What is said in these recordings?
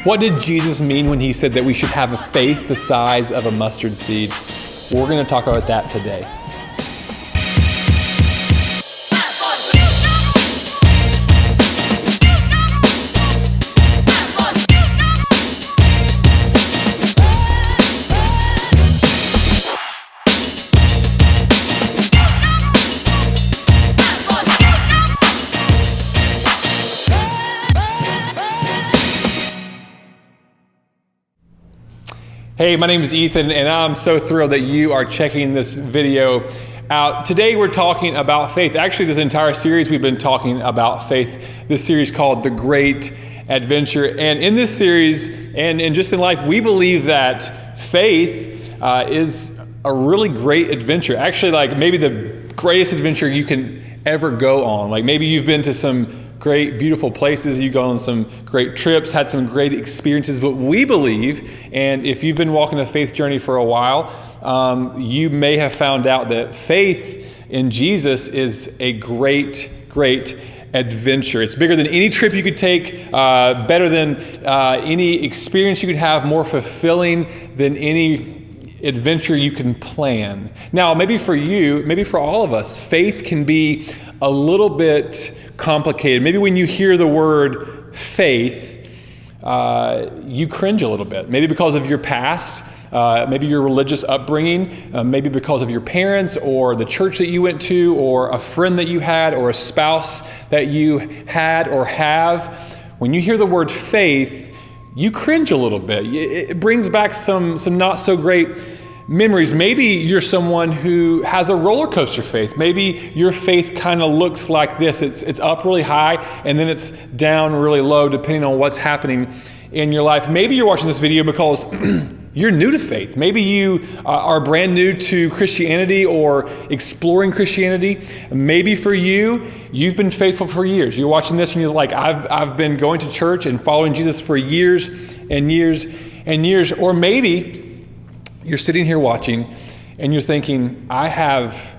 What did Jesus mean when he said that we should have a faith the size of a mustard seed? We're going to talk about that today. Hey, my name is Ethan, and I'm so thrilled that you are checking this video out. Today we're talking about faith. Actually, this entire series we've been talking about faith. This series called The Great Adventure. And in this series, and just in life, we believe that faith is a really great adventure. Actually, like maybe the greatest adventure you can ever go on. Like maybe you've been to some great, beautiful places. You've gone on some great trips, had some great experiences. But we believe, and if you've been walking a faith journey for a while, you may have found out that faith in Jesus is a great, great adventure. It's bigger than any trip you could take, better than any experience you could have, more fulfilling than any adventure you can plan. Now, maybe for you, maybe for all of us, faith can be a little bit complicated. Maybe when you hear the word faith, you cringe a little bit. Maybe because of your past, maybe your religious upbringing, maybe because of your parents or the church that you went to, or a friend that you had, or a spouse that you had or have. When you hear the word faith, you cringe a little bit. It brings back some not so great memories. Maybe you're someone who has a roller coaster faith. Maybe your faith kind of looks like this. It's up really high and then it's down really low depending on what's happening in your life. Maybe you're watching this video because you're new to faith. Maybe you are brand new to Christianity or exploring Christianity. Maybe for you, you've been faithful for years. You're watching this and you're like, I've been going to church and following Jesus for years and years and years. Or maybe you're sitting here watching and you're thinking, I have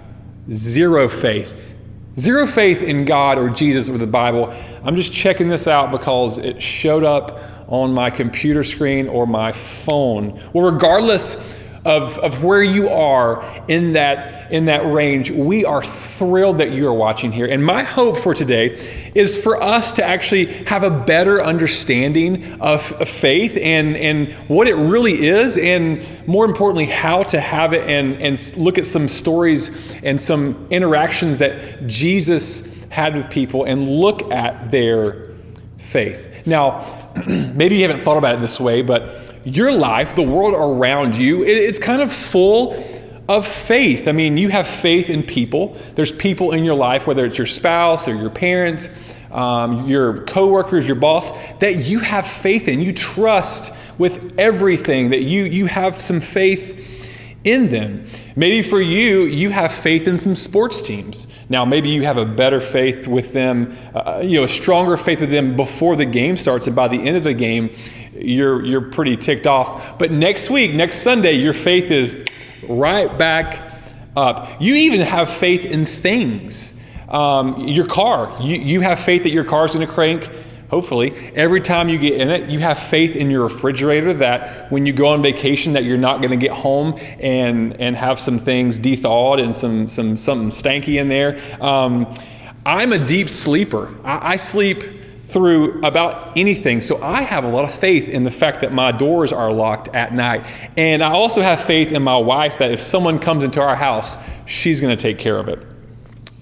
zero faith in God or Jesus or the Bible. I'm just checking this out because it showed up on my computer screen or my phone. Well, regardless of where you are in that range, we are thrilled that you are watching here. And my hope for today is for us to actually have a better understanding of faith and what it really is, and more importantly, how to have it, and look at some stories and some interactions that Jesus had with people and look at their faith. Now, maybe you haven't thought about it this way, but your life, the world around you, it's kind of full of faith. I mean, you have faith in people. There's people in your life, whether it's your spouse or your parents, your coworkers, your boss, that you have faith in. You trust with everything, that you have some faith in them. Maybe for you, you have faith in some sports teams. Now, maybe you have a better faith with them, a stronger faith with them before the game starts, and by the end of the game, you're pretty ticked off. But next week, next Sunday, your faith is right back up. You even have faith in things. Your car, you have faith that your car's going to crank. Hopefully, every time you get in it, you have faith in your refrigerator that when you go on vacation that you're not going to get home and have some things de-thawed and something stanky in there. I'm a deep sleeper. I sleep through about anything. So I have a lot of faith in the fact that my doors are locked at night. And I also have faith in my wife that if someone comes into our house, she's going to take care of it.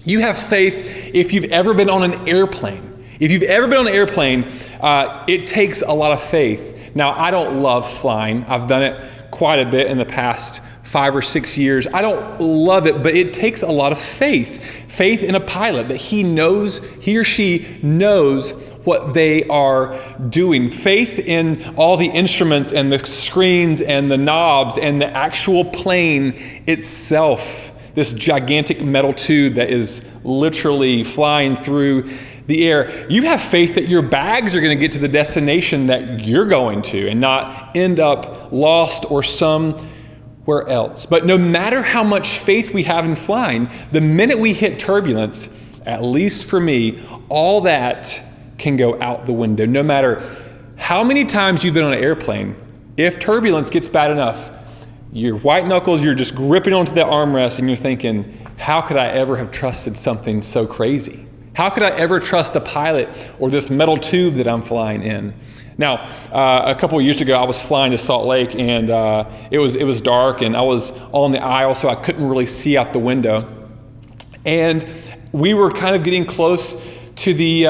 You have faith if you've ever been on an airplane. If you've ever been on an airplane, it takes a lot of faith. Now, I don't love flying. I've done it quite a bit in the past 5 or 6 years. I don't love it, but it takes a lot of faith. Faith in a pilot, that he or she knows what they are doing. Faith in all the instruments and the screens and the knobs and the actual plane itself. This gigantic metal tube that is literally flying through the air. You have faith that your bags are going to get to the destination that you're going to and not end up lost or somewhere else. But no matter how much faith we have in flying, the minute we hit turbulence, at least for me, all that can go out the window. No matter how many times you've been on an airplane, if turbulence gets bad enough, your white knuckles, you're just gripping onto the armrest and you're thinking, how could I ever have trusted something so crazy? How could I ever trust a pilot or this metal tube that I'm flying in? Now, a couple of years ago, I was flying to Salt Lake, and it was dark, and I was on the aisle, so I couldn't really see out the window. And we were kind of getting close to the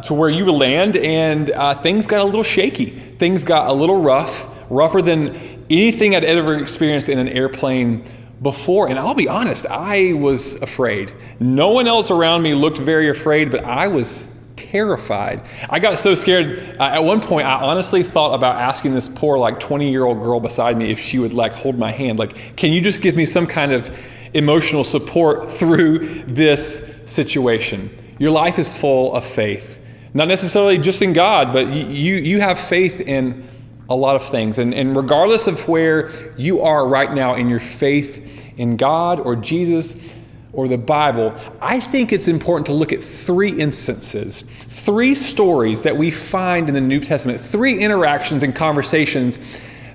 to where you would land, and things got a little shaky. Things got a little rougher than anything I'd ever experienced in an airplane before. And I'll be honest, I was afraid. No one else around me looked very afraid, but I was terrified. I got so scared. At one point, I honestly thought about asking this poor 20-year-old girl beside me if she would hold my hand. Can you just give me some kind of emotional support through this situation? Your life is full of faith. Not necessarily just in God, but you have faith in a lot of things. And regardless of where you are right now in your faith in God or Jesus or the Bible, I think it's important to look at 3 instances, 3 stories that we find in the New Testament, 3 interactions and conversations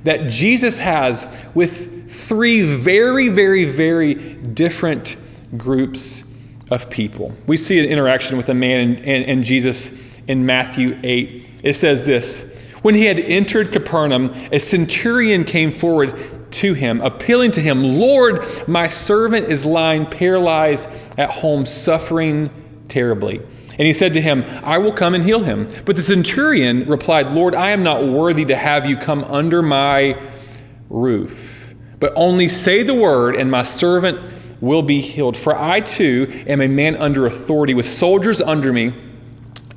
that Jesus has with 3 very, very, very different groups of people. We see an interaction with a man and Jesus in Matthew 8. It says this: when he had entered Capernaum, a centurion came forward to him, appealing to him, "Lord, my servant is lying paralyzed at home, suffering terribly." And he said to him, "I will come and heal him." But the centurion replied, "Lord, I am not worthy to have you come under my roof, but only say the word, and my servant will be healed. For I too am a man under authority, with soldiers under me.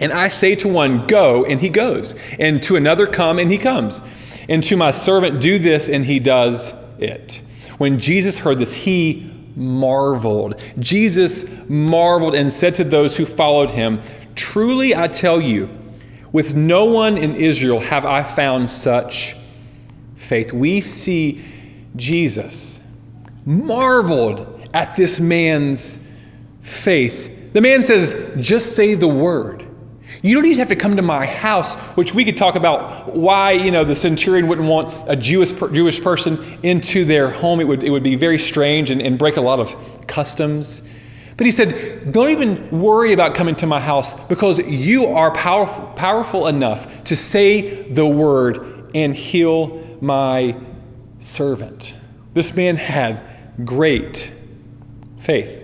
And I say to one, 'Go,' and he goes. And to another, 'Come,' and he comes. And to my servant, 'Do this,' and he does it." When Jesus heard this, he marveled. Jesus marveled and said to those who followed him, "Truly I tell you, with no one in Israel have I found such faith." We see Jesus marveled at this man's faith. The man says, "Just say the word. You don't even have to come to my house," which we could talk about why, the centurion wouldn't want a Jewish person into their home. It would be very strange and break a lot of customs. But he said, "Don't even worry about coming to my house, because you are powerful enough to say the word and heal my servant." This man had great faith.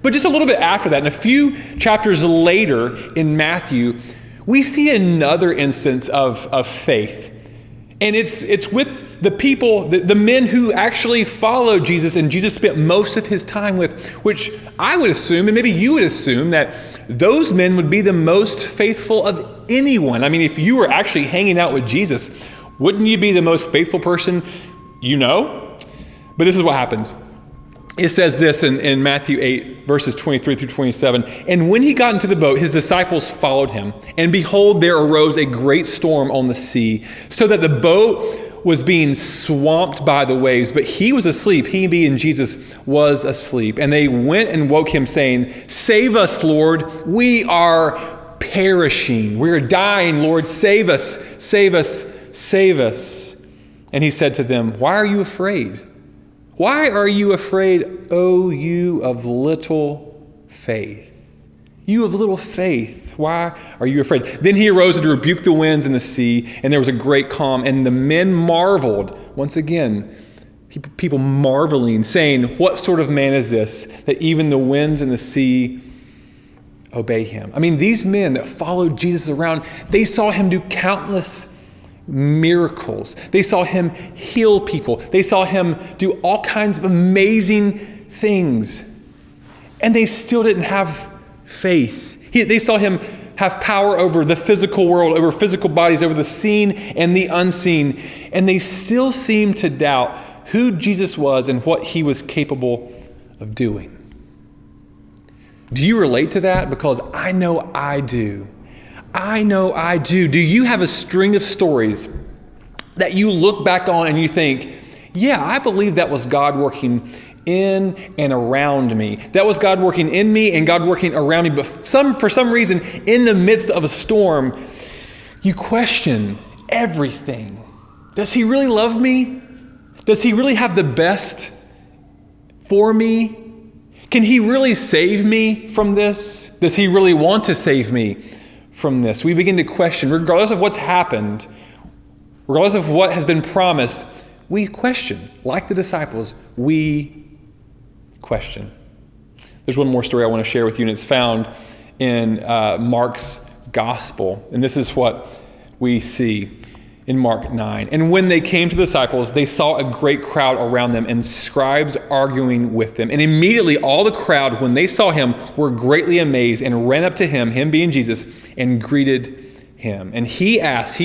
But just a little bit after that, and a few chapters later in Matthew, we see another instance of faith. And it's with the people, the men who actually followed Jesus and Jesus spent most of his time with, which I would assume, and maybe you would assume, that those men would be the most faithful of anyone. I mean, if you were actually hanging out with Jesus, wouldn't you be the most faithful person you know? But this is what happens. It says this in Matthew 8, verses 23 through 27. "And when he got into the boat, his disciples followed him. And behold, there arose a great storm on the sea, so that the boat was being swamped by the waves. But he was asleep." He, being Jesus, was asleep. "And they went and woke him, saying, 'Save us, Lord. We are perishing. We're dying, Lord. Save us, save us, save us.' And he said to them, 'Why are you afraid? Why are you afraid, O you of little faith? You of little faith, why are you afraid?' Then he arose and rebuked the winds and the sea, and there was a great calm. And the men marveled," once again, people marveling, saying, "What sort of man is this, that even the winds and the sea obey him?" I mean, these men that followed Jesus around, they saw him do countless miracles. They saw him heal people. They saw him do all kinds of amazing things. And they still didn't have faith. They saw him have power over the physical world, over physical bodies, over the seen and the unseen. And they still seemed to doubt who Jesus was and what he was capable of doing. Do you relate to that? Because I know I do. I know I do. Do you have a string of stories that you look back on and you think, yeah, I believe that was God working in and around me. That was God working in me and God working around me. But for some reason, in the midst of a storm, you question, everything. Does he really love me? Does he really have the best for me? Can he really save me from this? Does he really want to save me from this? We begin to question, regardless of what's happened, regardless of what has been promised, we question. Like the disciples, we question. There's one more story I want to share with you, and it's found in Mark's gospel. And this is what we see in Mark 9. And when they came to the disciples, they saw a great crowd around them and scribes arguing with them. And immediately all the crowd, when they saw him, were greatly amazed and ran up to him being Jesus, and greeted him. And he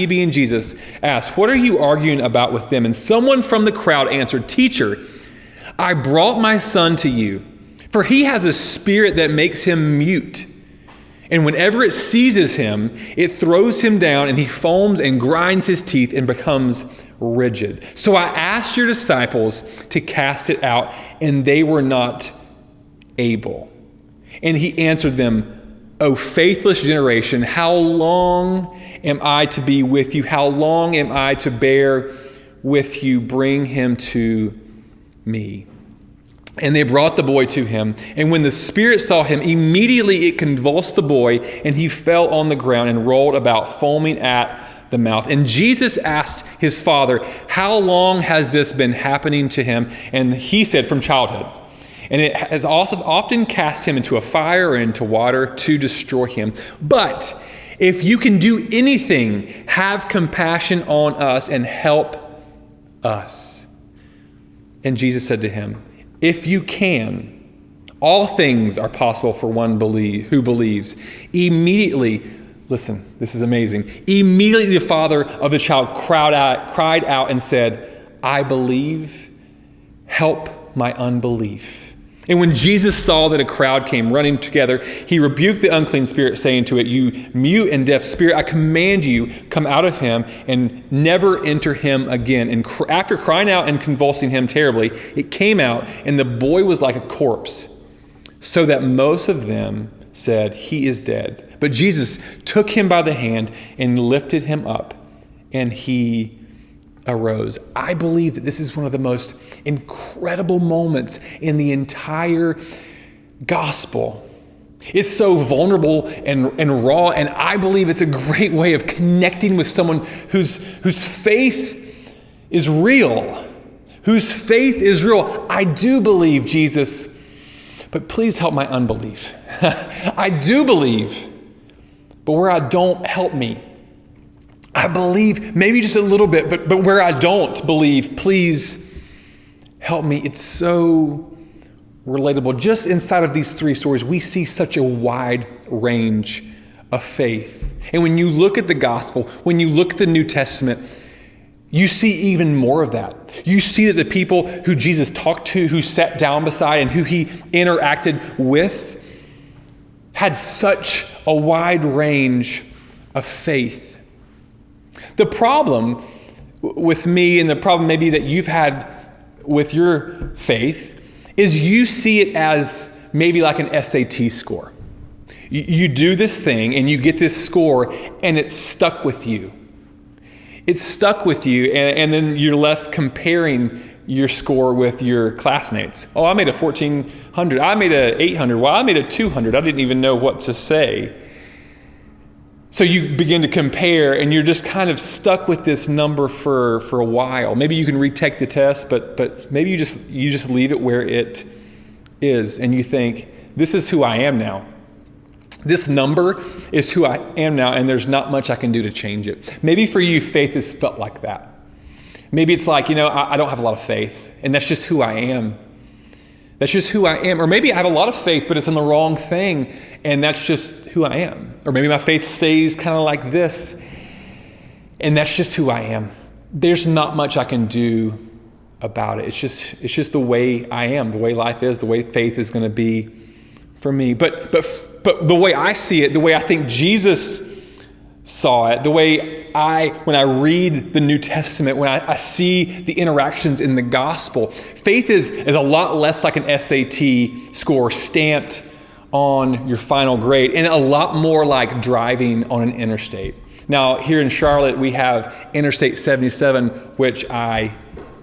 being Jesus, asked, "What are you arguing about with them?" And someone from the crowd answered, "Teacher, I brought my son to you, for he has a spirit that makes him mute. And whenever it seizes him, it throws him down, and he foams and grinds his teeth and becomes rigid. So I asked your disciples to cast it out, and they were not able." And he answered them, "O faithless generation, how long am I to be with you? How long am I to bear with you? Bring him to me." And they brought the boy to him. And when the spirit saw him, immediately it convulsed the boy, and he fell on the ground and rolled about, foaming at the mouth. And Jesus asked his father, "How long has this been happening to him?" And he said, "From childhood. And it has also often cast him into a fire or into water to destroy him. But if you can do anything, have compassion on us and help us." And Jesus said to him, "If you can, all things are possible for one who believes." Immediately, listen, this is amazing. Immediately the father of the child cried out and said, "I believe, help my unbelief." And when Jesus saw that a crowd came running together, he rebuked the unclean spirit, saying to it, "You mute and deaf spirit, I command you, come out of him and never enter him again." And after crying out and convulsing him terribly, it came out, and the boy was like a corpse, so that most of them said, "He is dead." But Jesus took him by the hand and lifted him up, and he arose. I believe that this is one of the most incredible moments in the entire gospel. It's so vulnerable and raw, and I believe it's a great way of connecting with someone whose faith is real. Whose faith is real. I do believe, Jesus, but please help my unbelief. I do believe, but where I don't, help me. I believe maybe just a little bit, but where I don't believe, please help me. It's so relatable. Just inside of these three stories, we see such a wide range of faith. And when you look at the gospel, when you look at the New Testament, you see even more of that. You see that the people who Jesus talked to, who sat down beside, and who he interacted with had such a wide range of faith. The problem with me, and the problem maybe that you've had with your faith, is you see it as maybe like an SAT score. You do this thing and you get this score, and it's stuck with you. It's stuck with you, and then you're left comparing your score with your classmates. Oh, I made a 1,400. I made a 800. Well, I made a 200. I didn't even know what to say. So you begin to compare, and you're just kind of stuck with this number for a while. Maybe you can retake the test, but maybe you just leave it where it is, and you think, this is who I am now. This number is who I am now, and there's not much I can do to change it. Maybe for you, faith has felt like that. Maybe it's like, I don't have a lot of faith, and that's just who I am. That's just who I am. Or maybe I have a lot of faith, but it's in the wrong thing, and that's just who I am. Or maybe my faith stays kind of like this, and that's just who I am. There's not much I can do about it. It's just the way I am, the way life is, the way faith is going to be for me. But the way I see it, the way I think Jesus saw it, the way when I read the New Testament, when I see the interactions in the gospel, faith is a lot less like an SAT score stamped on your final grade, and a lot more like driving on an interstate. Now, here in Charlotte, we have Interstate 77, which I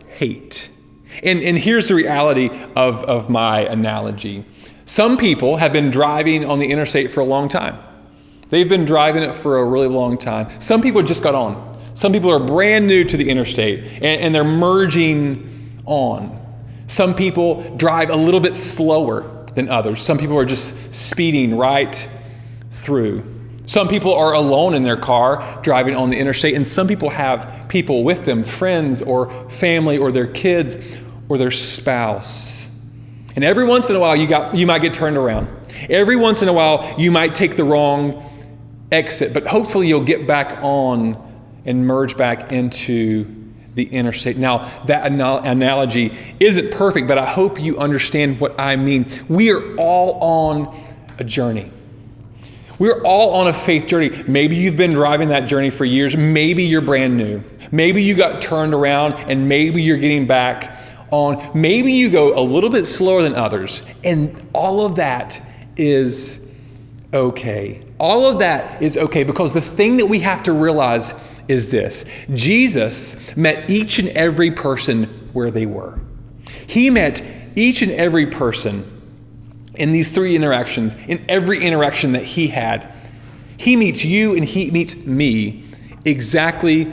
hate. And here's the reality of my analogy. Some people have been driving on the interstate for a long time. They've been driving it for a really long time. Some people just got on. Some people are brand new to the interstate and they're merging on. Some people drive a little bit slower than others. Some people are just speeding right through. Some people are alone in their car driving on the interstate, and some people have people with them, friends or family or their kids or their spouse. And every once in a while you might get turned around. Every once in a while you might take the wrong exit, but hopefully you'll get back on and merge back into the interstate. Now, that analogy isn't perfect, but I hope you understand what I mean. We are all on a journey. We're all on a faith journey. Maybe you've been driving that journey for years. Maybe you're brand new. Maybe you got turned around and maybe you're getting back on. Maybe you go a little bit slower than others. And all of that is okay. All of that is okay, because the thing that we have to realize is this: Jesus met each and every person where they were. He met each and every person in these three interactions, in every interaction that he had. He meets you and he meets me exactly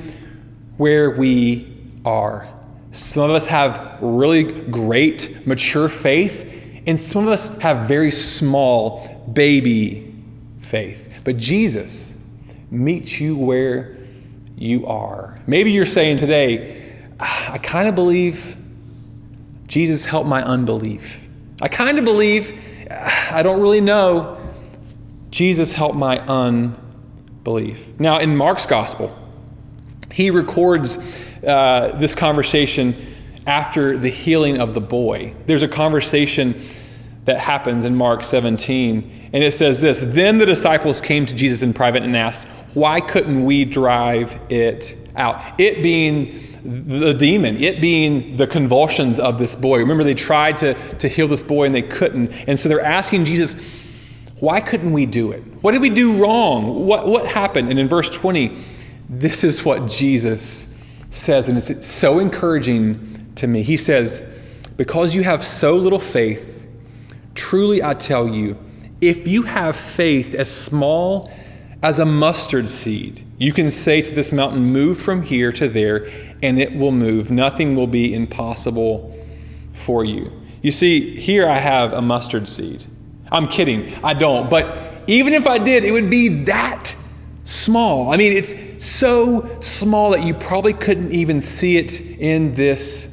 where we are. Some of us have really great, mature faith, and some of us have very small, baby faith. But Jesus meets you where you are. Maybe you're saying today, I kind of believe Jesus helped my unbelief. I kind of believe, I don't really know, Jesus helped my unbelief. Now, in Mark's gospel, he records this conversation after the healing of the boy. There's a conversation that happens in Mark 17, and it says this: "Then the disciples came to Jesus in private and asked, 'Why couldn't we drive it out?'" It being the demon, it being the convulsions of this boy. Remember, they tried to heal this boy and they couldn't. And so they're asking Jesus, why couldn't we do it? What did we do wrong? What happened? And in verse 20, this is what Jesus says, and it's so encouraging to me. He says, "Because you have so little faith, truly I tell you, if you have faith as small as a mustard seed, you can say to this mountain, 'Move from here to there,' and it will move. Nothing will be impossible for you." You see, here I have a mustard seed. I'm kidding, I don't. But even if I did, it would be that small. I mean, it's so small that you probably couldn't even see it in this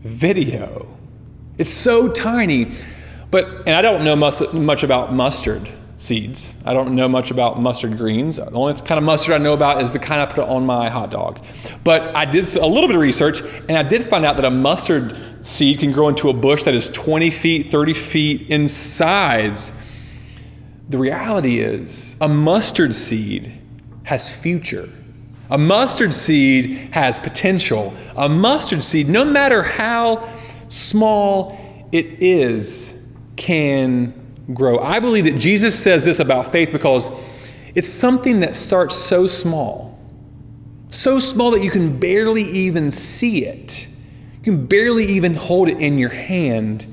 video. It's so tiny. And I don't know much about mustard seeds. I don't know much about mustard greens. The only kind of mustard I know about is the kind I put on my hot dog. But I did a little bit of research, and I did find out that a mustard seed can grow into a bush that is 20 feet, 30 feet in size. The reality is, a mustard seed has future. A mustard seed has potential. A mustard seed, no matter how small it is, can grow. I believe that Jesus says this about faith because it's something that starts so small that you can barely even see it. You can barely even hold it in your hand,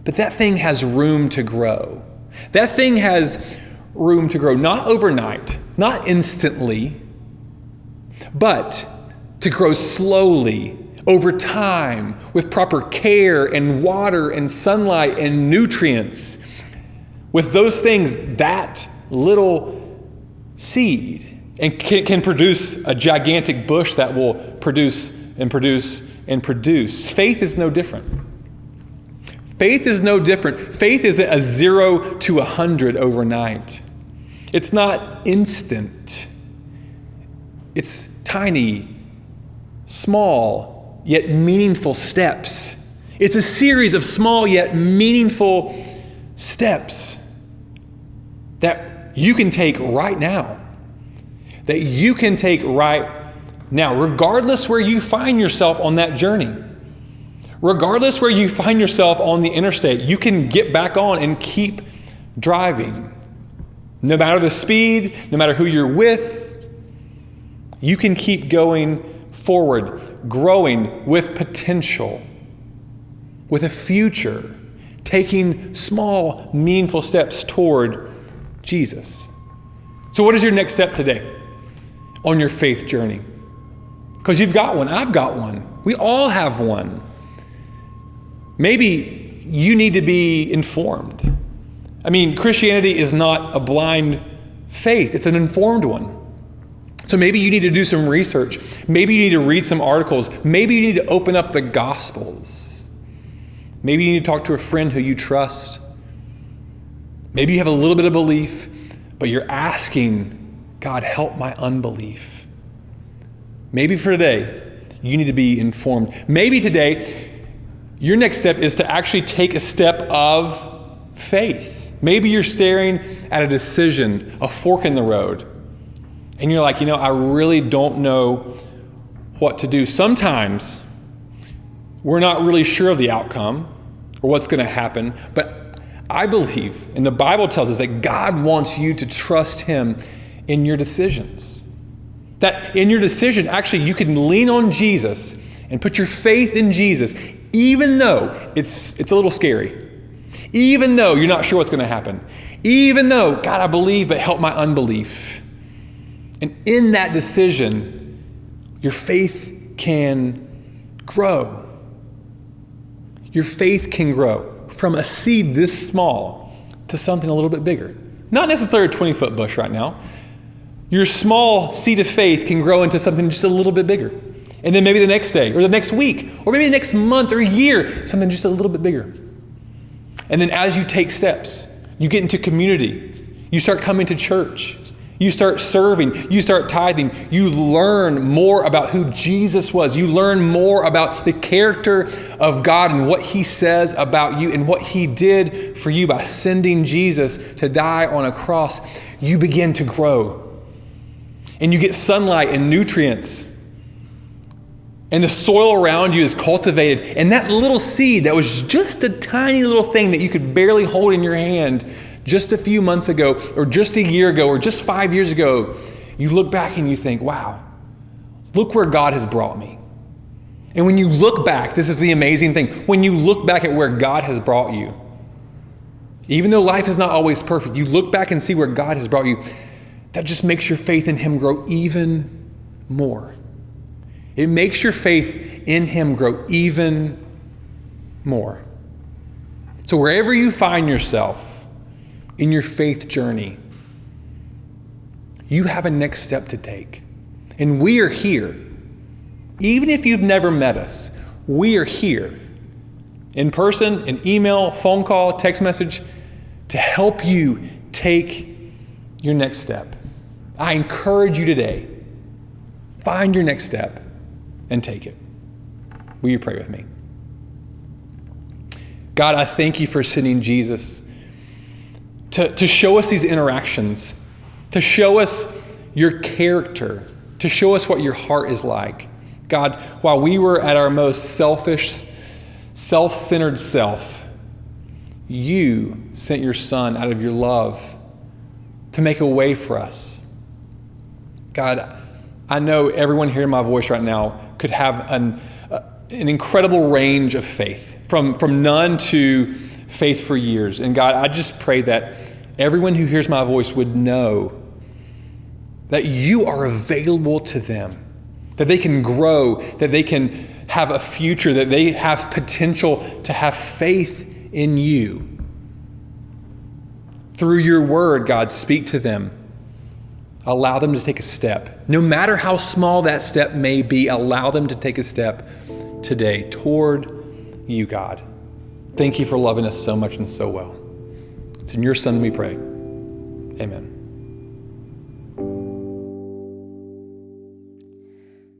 but that thing has room to grow. That thing has room to grow, not overnight, not instantly, but to grow slowly over time with proper care and water and sunlight and nutrients. With those things, that little seed and can produce a gigantic bush that will produce and produce and produce. Faith is no different. Faith is no different. Faith isn't a 0 to 100 overnight. It's not instant. It's tiny, small, yet meaningful steps. It's a series of small yet meaningful steps that you can take right now. That you can take right now, regardless where you find yourself on that journey. Regardless where you find yourself on the interstate, you can get back on and keep driving. No matter the speed, no matter who you're with, You can keep going forward, growing with potential, with a future, taking small, meaningful steps toward Jesus. So what is your next step today on your faith journey? Because you've got one, I've got one. We all have one. Maybe you need to be informed. I mean, Christianity is not a blind faith, it's an informed one. So maybe you need to do some research. Maybe you need to read some articles. Maybe you need to open up the Gospels. Maybe you need to talk to a friend who you trust. Maybe you have a little bit of belief, but you're asking, God, help my unbelief. Maybe for today, you need to be informed. Maybe today, your next step is to actually take a step of faith. Maybe you're staring at a decision, a fork in the road, and you're like, I really don't know what to do. Sometimes we're not really sure of the outcome or what's going to happen, but I believe, and the Bible tells us that God wants you to trust Him in your decisions. That in your decision, actually, you can lean on Jesus and put your faith in Jesus, even though it's a little scary, even though you're not sure what's going to happen, even though, God, I believe, but help my unbelief. And in that decision, your faith can grow. Your faith can grow from a seed this small to something a little bit bigger. Not necessarily a 20-foot bush right now. Your small seed of faith can grow into something just a little bit bigger. And then maybe the next day or the next week or maybe the next month or year, something just a little bit bigger. And then as you take steps, you get into community, you start coming to church, you start serving, you start tithing, you learn more about who Jesus was. You learn more about the character of God and what He says about you and what He did for you by sending Jesus to die on a cross. You begin to grow and you get sunlight and nutrients. And the soil around you is cultivated. And that little seed that was just a tiny little thing that you could barely hold in your hand just a few months ago, or just a year ago, or just 5 years ago, you look back and you think, wow, look where God has brought me. And when you look back, this is the amazing thing. When you look back at where God has brought you, even though life is not always perfect, you look back and see where God has brought you, that just makes your faith in Him grow even more. It makes your faith in Him grow even more. So wherever you find yourself in your faith journey, you have a next step to take. And we are here. Even if you've never met us, we are here in person, an email, phone call, text message to help you take your next step. I encourage you today, find your next step and take it. Will you pray with me? God, I thank you for sending Jesus to show us these interactions, to show us your character, to show us what your heart is like. God, while we were at our most selfish, self-centered self, you sent your Son out of your love to make a way for us. God, I know everyone hearing my voice right now could have an incredible range of faith, from none to faith for years. And God, I just pray that everyone who hears my voice would know that you are available to them, that they can grow, that they can have a future, that they have potential to have faith in you. Through your word, God, speak to them. Allow them to take a step. No matter how small that step may be, allow them to take a step today toward you, God. Thank you for loving us so much and so well. It's in your Son we pray. Amen.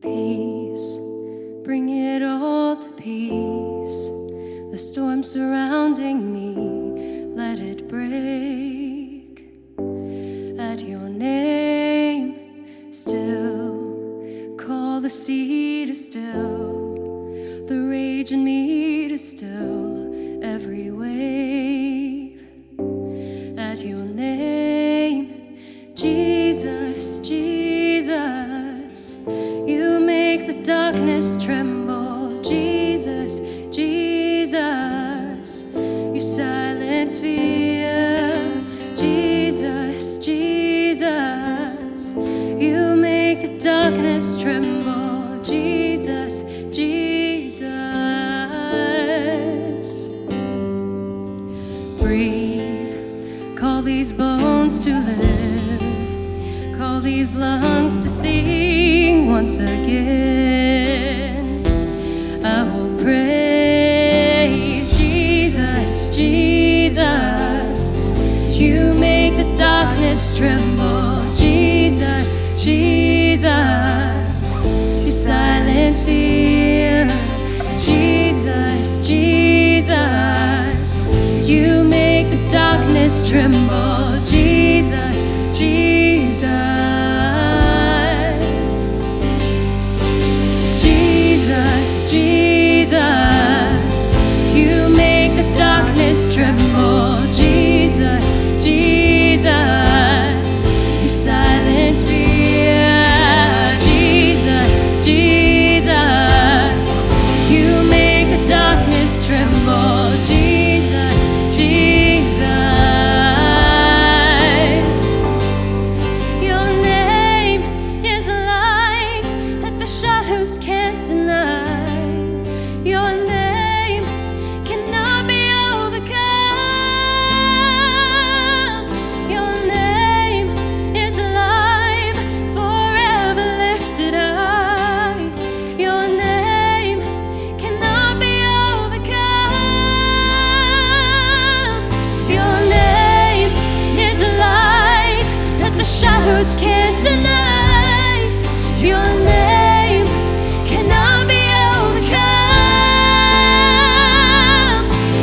Peace, bring it all to peace. The storm surrounding me, let it break. At your name, still, call the sea to still, the rage in me to still, every wave. At your name, Jesus, Jesus. darkness tremble. Jesus, Jesus, you silence fear. Jesus, Jesus, you make the darkness tremble. Jesus, Jesus. Breathe, call these bones to live, call these lungs to sing once again. I will praise Jesus, Jesus, you make the darkness tremble. Jesus, Jesus, you silence fear. Jesus, Jesus, you make the darkness tremble. Jesus, Jesus, Jesus, Jesus, you make the darkness tremble. Jesus, Jesus, you silence fear. Jesus, Jesus, you make the darkness tremble. Jesus, Jesus, your name is a light that the shadows can't deny. Your name cannot be overcome. Your name is alive, forever lifted high. Your name cannot be overcome. Your name is a light that the shadows can't deny. Your name cannot be overcome.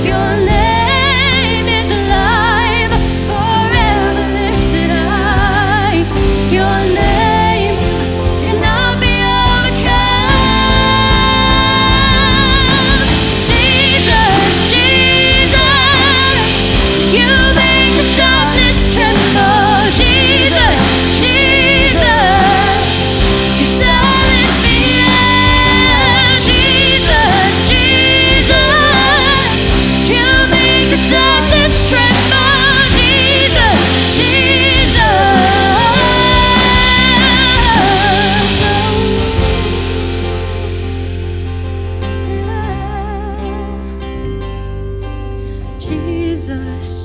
Your name is alive, forever lifted high. Your name cannot be overcome. Jesus, Jesus, you make the darkness tremble. Jesus, Jesus, you silence fear. Jesus, Jesus, you make the darkness tremble. Jesus,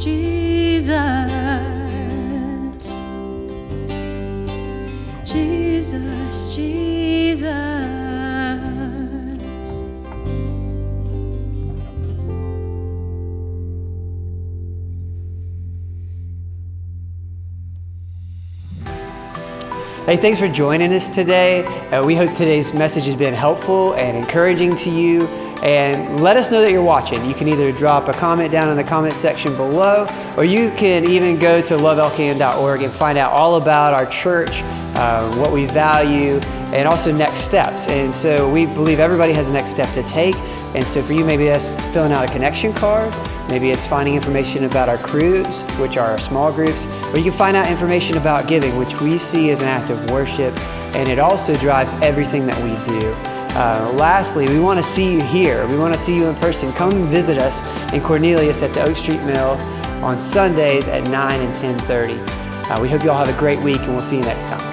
Jesus, Jesus, Jesus. Hey, thanks for joining us today. We hope today's message has been helpful and encouraging to you. And let us know that you're watching. You can either drop a comment down in the comment section below, or you can even go to lovelcan.org and find out all about our church, what we value, and also next steps. And so we believe everybody has a next step to take. And so for you, maybe that's filling out a connection card. Maybe it's finding information about our crews, which are our small groups, or you can find out information about giving, which we see as an act of worship, and it also drives everything that we do. Lastly, we want to see you here. We want to see you in person. Come visit us in Cornelius at the Oak Street Mill on Sundays at 9 and 10:30. We hope you all have a great week, and we'll see you next time.